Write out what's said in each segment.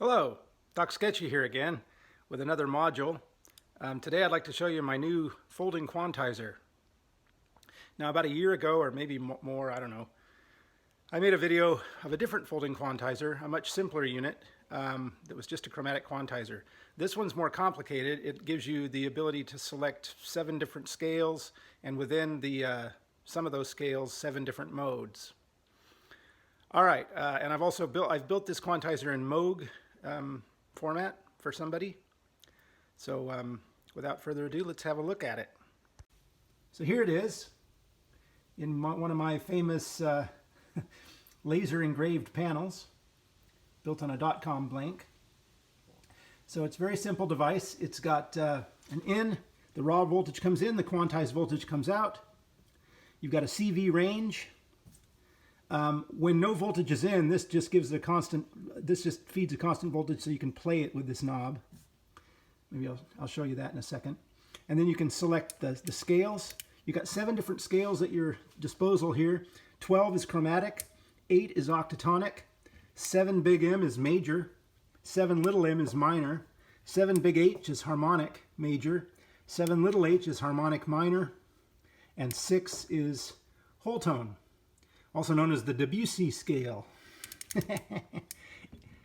Hello, Doc Sketchy here again with another module. Today I'd like to show you my new folding quantizer. Now about a year ago, or maybe more, I don't know, I made a video of a different folding quantizer, a much simpler unit that was just a chromatic quantizer. This one's more complicated. It gives you the ability to select 7 different scales, and within some of those scales, 7 different modes. All right, and I've built this quantizer in Moog format for somebody. So without further ado, let's have a look at it. So here it is in one of my famous laser engraved panels built on a .com blank. So it's a very simple device. It's got an in, the raw voltage comes in, the quantized voltage comes out. You've got a CV range. When no voltage is in, this just gives a constant, this just feeds a constant voltage so you can play it with this knob. Maybe I'll show you that in a second. And then you can select the scales. You've got 7 different scales at your disposal here. 12 is chromatic, 8 is octatonic, 7 big M is major, 7 little m is minor, 7 big H is harmonic major, 7 little h is harmonic minor, and 6 is whole tone, also known as the Debussy scale,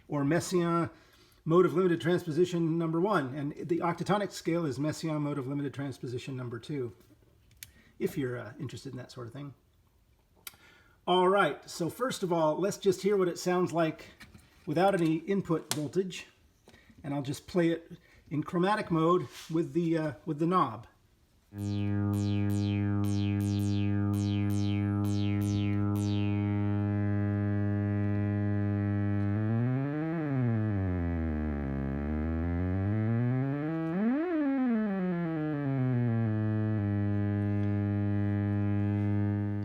or Messiaen mode of limited transposition number 1, and the octatonic scale is Messiaen mode of limited transposition number 2, if you're interested in that sort of thing. All right, so first of all, let's just hear what it sounds like without any input voltage, and I'll just play it in chromatic mode with the knob.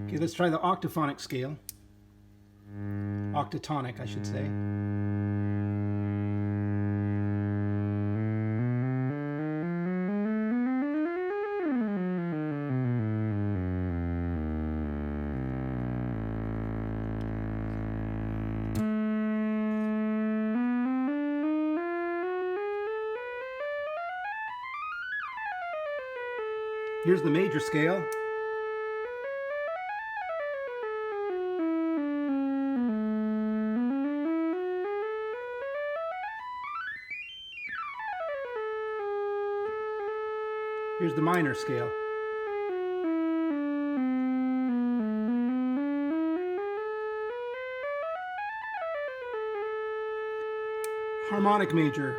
Okay, let's try the octaphonic scale. Octatonic, I should say. Here's the major scale. Here's the minor scale. Harmonic major.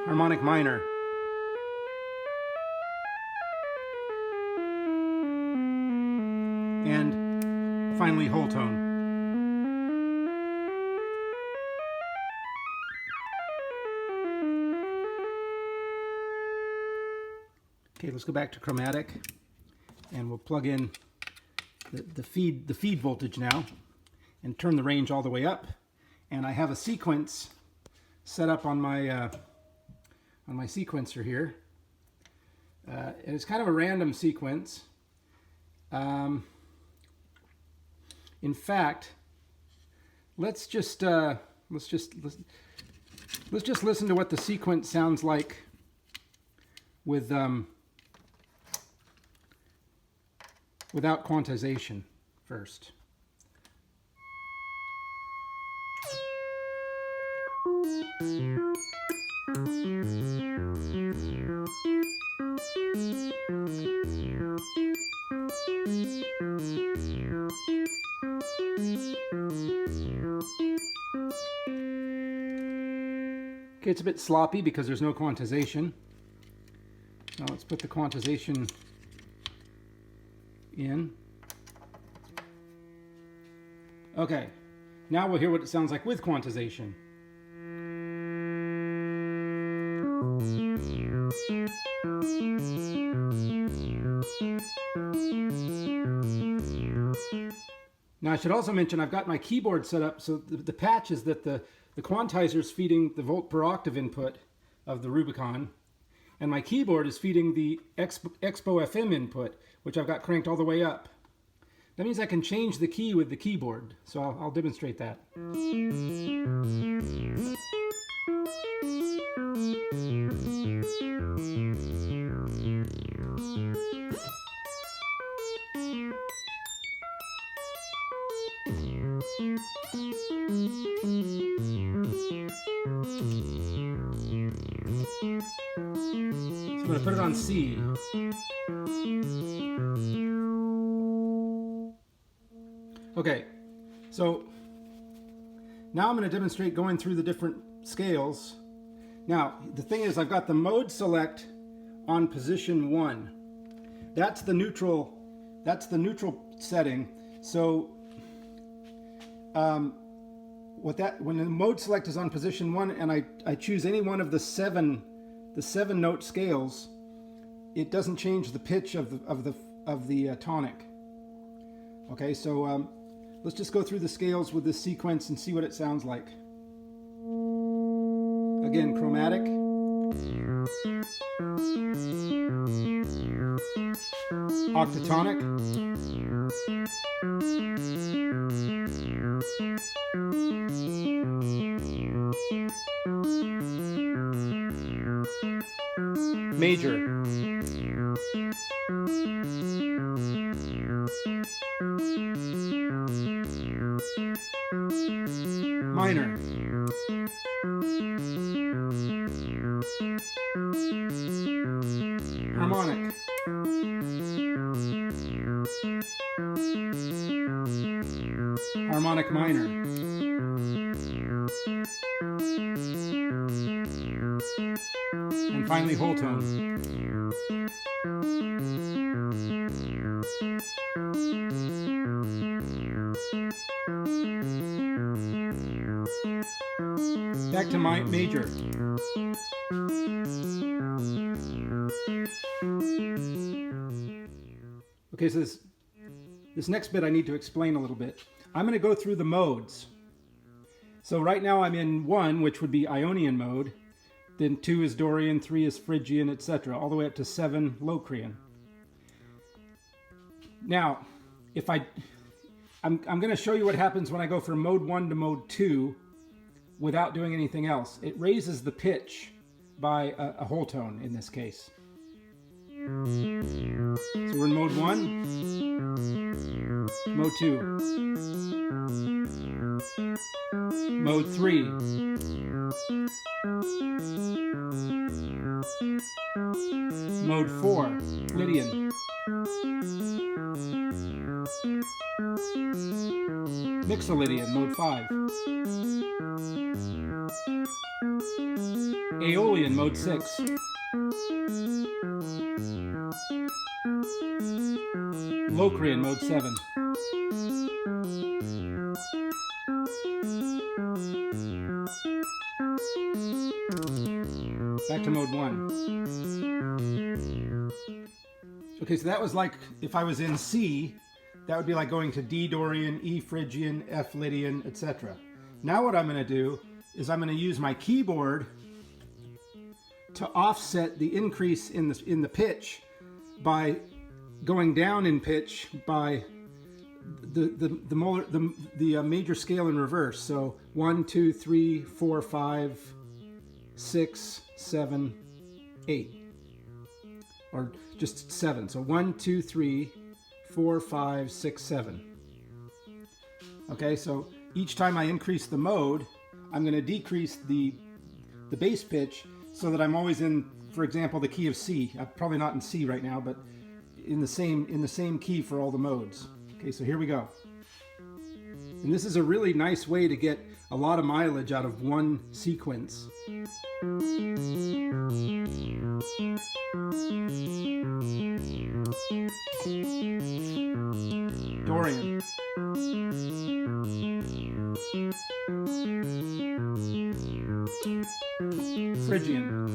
Harmonic minor. And finally whole tone. Okay, let's go back to chromatic, and we'll plug in the feed voltage now, and turn the range all the way up. And I have a sequence set up on my sequencer here, and it's kind of a random sequence. In fact, let's just listen to what the sequence sounds like without quantization first. Okay, it's a bit sloppy because there's no quantization. Now let's put the quantization in. Okay, now we'll hear what it sounds like with quantization. Now I should also mention I've got my keyboard set up so the patch is that the quantizer is feeding the volt per octave input of the Rubicon, and my keyboard is feeding the Expo FM input, which I've got cranked all the way up. That means I can change the key with the keyboard. So I'll demonstrate that. So I'm going to put it on C. Okay, so now I'm going to demonstrate going through the different scales. Now, the thing is, I've got the mode select on position 1. That's the neutral setting. So when the mode select is on position 1 and I choose any one of the seven note scales, it doesn't change the pitch of the tonic. Okay, so let's just go through the scales with this sequence and see what it sounds like. Again, chromatic. Octatonic. Major. Minor. Harmonic. Harmonic minor. And finally whole tone. Back to my major. Okay, so this next bit I need to explain a little bit. I'm going to go through the modes. So right now I'm in 1, which would be Ionian mode. Then 2 is Dorian, 3 is Phrygian, etc., all the way up to 7 Locrian. Now, I'm going to show you what happens when I go from mode 1 to mode 2 without doing anything else. It raises the pitch by a whole tone in this case. So we're in mode 1, mode 2, mode 3, mode 4, Lydian, Mixolydian, mode 5, Aeolian, mode 6, Locrian, mode 7, back to mode 1. Okay, so that was like if I was in C, that would be like going to D Dorian, E Phrygian, F Lydian, etc. Now what I'm going to do is I'm going to use my keyboard to offset the increase in the pitch by going down in pitch by the major scale in reverse. So 1, 2, 3, 4, 5, 6, 7, 8, or just 7. So 1, 2, 3, 4, 5, 6, 7. Okay, so each time I increase the mode, I'm going to decrease the bass pitch so that I'm always in, for example, the key of C. I'm probably not in C right now, but in the same key for all the modes. Okay, so here we go. And this is a really nice way to get a lot of mileage out of one sequence. Dorian. Phrygian.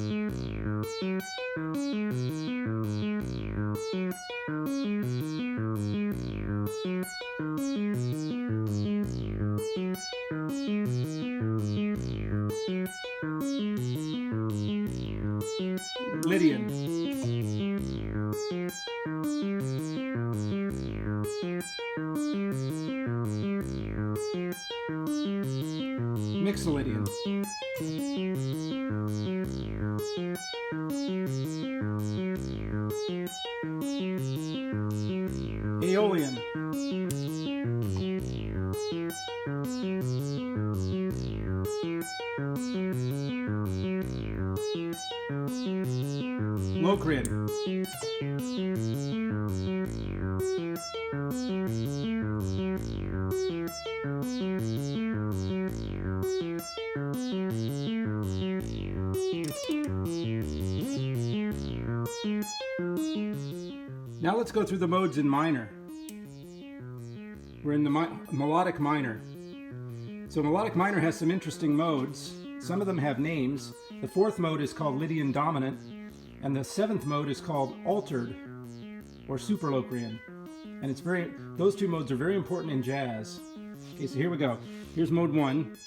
Lydian. Mixolydian. Aeolian. Locrian. Now let's go through the modes in minor. We're in the melodic minor. So melodic minor has some interesting modes. Some of them have names. The fourth mode is called Lydian dominant, and the seventh mode is called altered or superlocrian. And those two modes are very important in jazz. Okay, so here we go. Here's mode 1.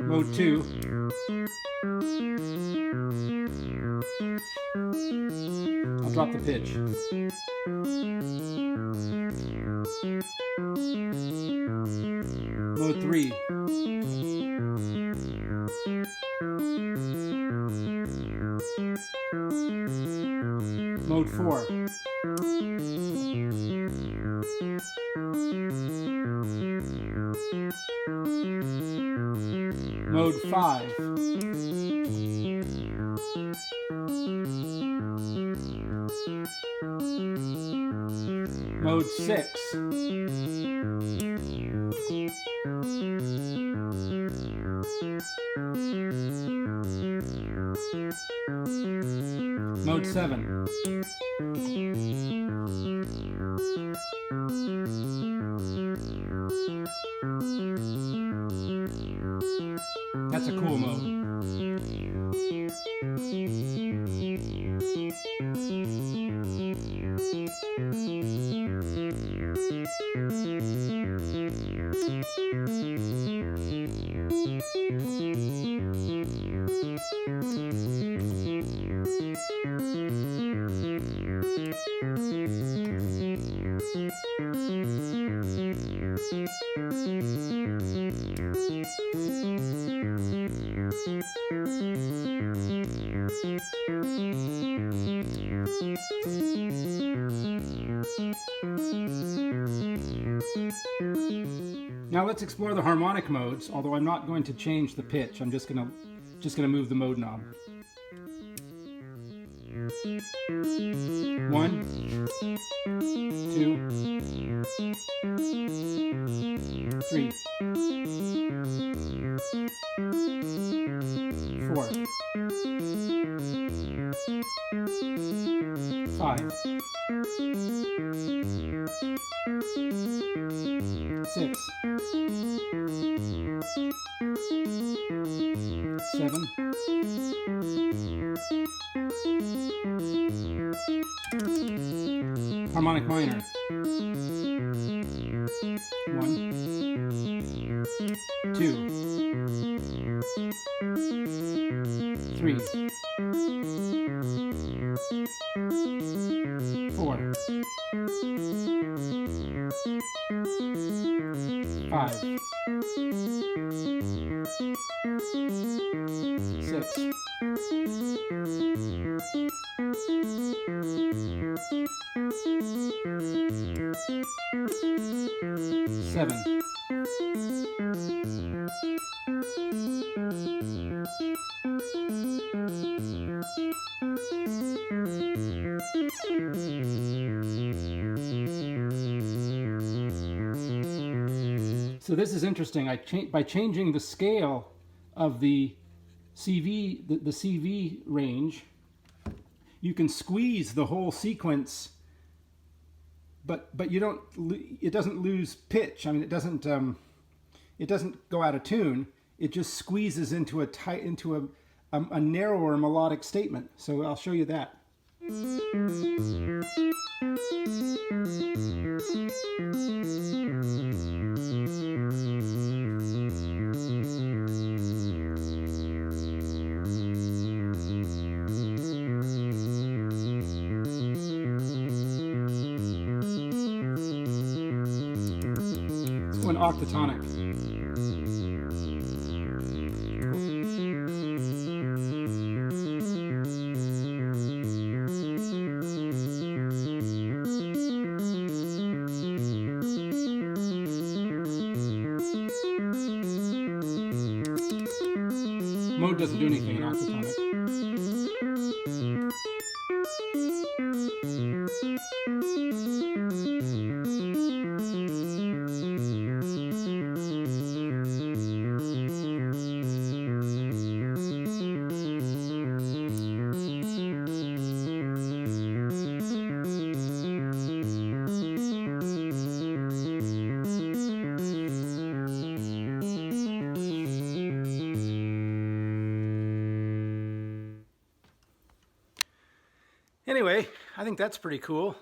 Mode 2. I'll drop the pitch. Mode 3. Mode 4. Mode 5. Mode 6. Mode 7. That's a cool mode. Now let's explore the harmonic modes, although I'm not going to change the pitch. I'm just gonna move the mode knob. 1, 2, 3, 4, 5, 6, 7, 8. Harmonic minor. 1, 2, 3, 4, 5, 6, 7. So this is interesting. By changing the scale of the CV, the CV range, you can squeeze the whole sequence, but you don't. It doesn't lose pitch. I mean, it doesn't go out of tune. It just squeezes into a narrower melodic statement. So I'll show you that. on octatonic. Mode doesn't do anything in octatonic. Anyway, I think that's pretty cool.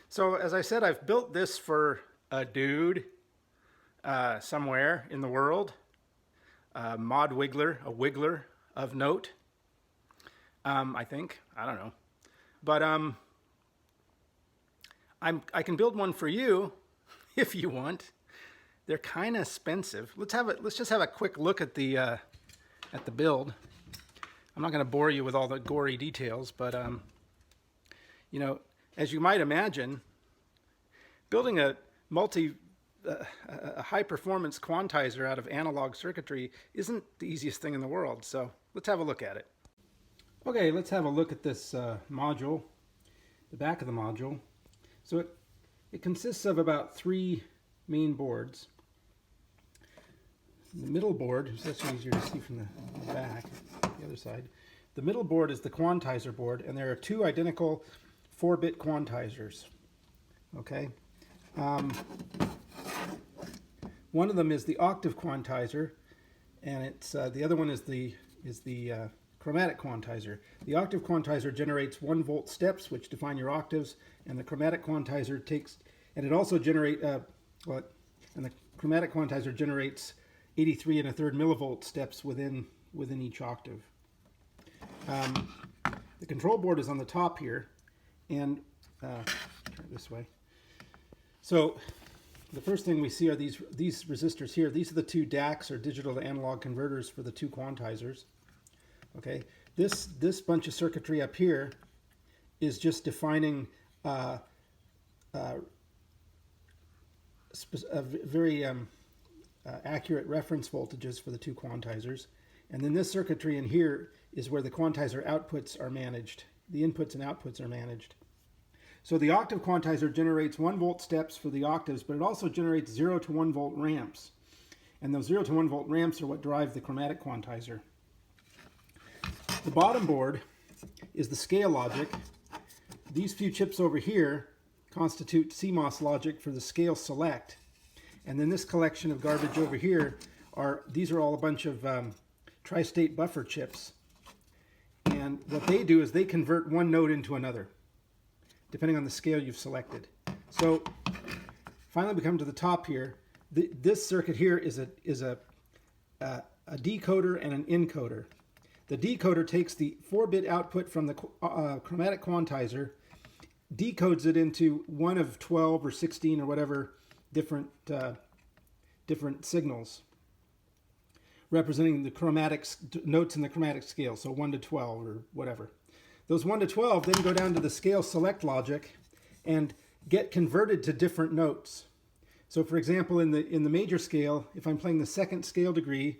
So as I said, I've built this for a dude somewhere in the world, mod wiggler, a wiggler of note, I think. I don't know. But I can build one for you if you want. They're kind of expensive. Let's just have a quick look at the build. I'm not going to bore you with all the gory details, but you know, as you might imagine, building a high-performance quantizer out of analog circuitry isn't the easiest thing in the world. So let's have a look at it. Okay, let's have a look at this module, the back of the module. So it consists of about 3 main boards. The middle board, it's actually easier to see from the back, the other side. The middle board is the quantizer board, and there are 2 identical 4-bit quantizers. Okay, one of them is the octave quantizer, and it's the other one is the chromatic quantizer. The octave quantizer generates 1-volt steps, which define your octaves, and the chromatic quantizer the chromatic quantizer generates 83 1/3 millivolt steps within each octave. The control board is on the top here, and turn it this way. So the first thing we see are these resistors here. These are the 2 DACs, or digital to analog converters, for the 2 quantizers. Okay, this bunch of circuitry up here is just defining very accurate reference voltages for the 2 quantizers. And then this circuitry in here is where the quantizer outputs are managed. The inputs and outputs are managed. So the octave quantizer generates 1-volt steps for the octaves, but it also generates 0 to 1 volt ramps. And those 0 to 1 volt ramps are what drive the chromatic quantizer. The bottom board is the scale logic. These few chips over here constitute CMOS logic for the scale select. And then this collection of garbage over here these are all a bunch of tri-state buffer chips. And what they do is they convert one node into another, depending on the scale you've selected. So finally we come to the top here. This circuit here is a decoder and an encoder. The decoder takes the 4-bit output from the chromatic quantizer, decodes it into one of 12 or 16 or whatever different signals, representing the notes in the chromatic scale, so 1 to 12 or whatever. Those 1 to 12 then go down to the scale select logic and get converted to different notes. So for example, in the major scale, if I'm playing the 2nd scale degree,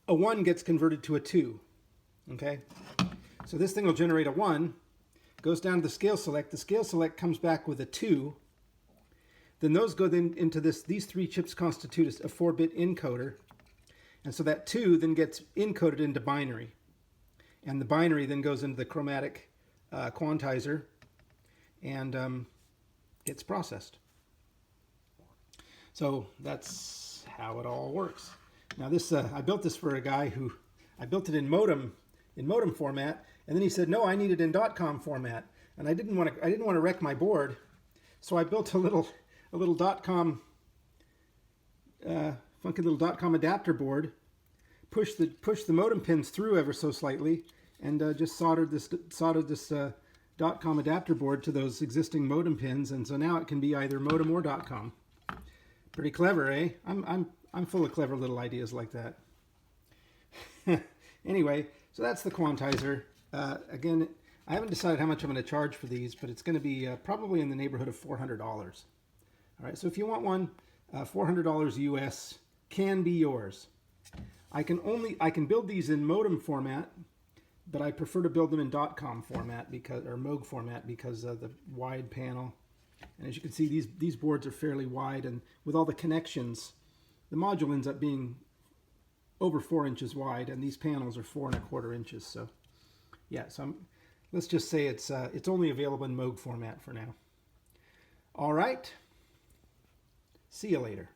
a 1 gets converted to a 2. Okay? So this thing will generate a 1, goes down to the scale select. The scale select comes back with a 2. Then those go into these 3 chips constitute a 4-bit encoder. And so that 2 then gets encoded into binary. And the binary then goes into the chromatic quantizer and gets processed. So that's how it all works. Now this, I built this for a guy I built it in modem format, and then he said, no, I need it in .com format. And I didn't want to wreck my board, so I built a little .com, funky little .com adapter board, pushed the modem pins through ever so slightly, and just soldered this .com adapter board to those existing modem pins, and so now it can be either modem or .com. Pretty clever, eh? I'm full of clever little ideas like that. Anyway, so that's the quantizer. Again, I haven't decided how much I'm going to charge for these, but it's going to be probably in the neighborhood of $400. All right, so if you want one, $400 US can be yours. I can build these in modem format, but I prefer to build them in .com format or Moog format because of the wide panel. And as you can see, these boards are fairly wide, and with all the connections, the module ends up being over 4 inches wide, and these panels are 4 1/4 inches. So, yeah. So let's just say it's only available in Moog format for now. All right. See you later.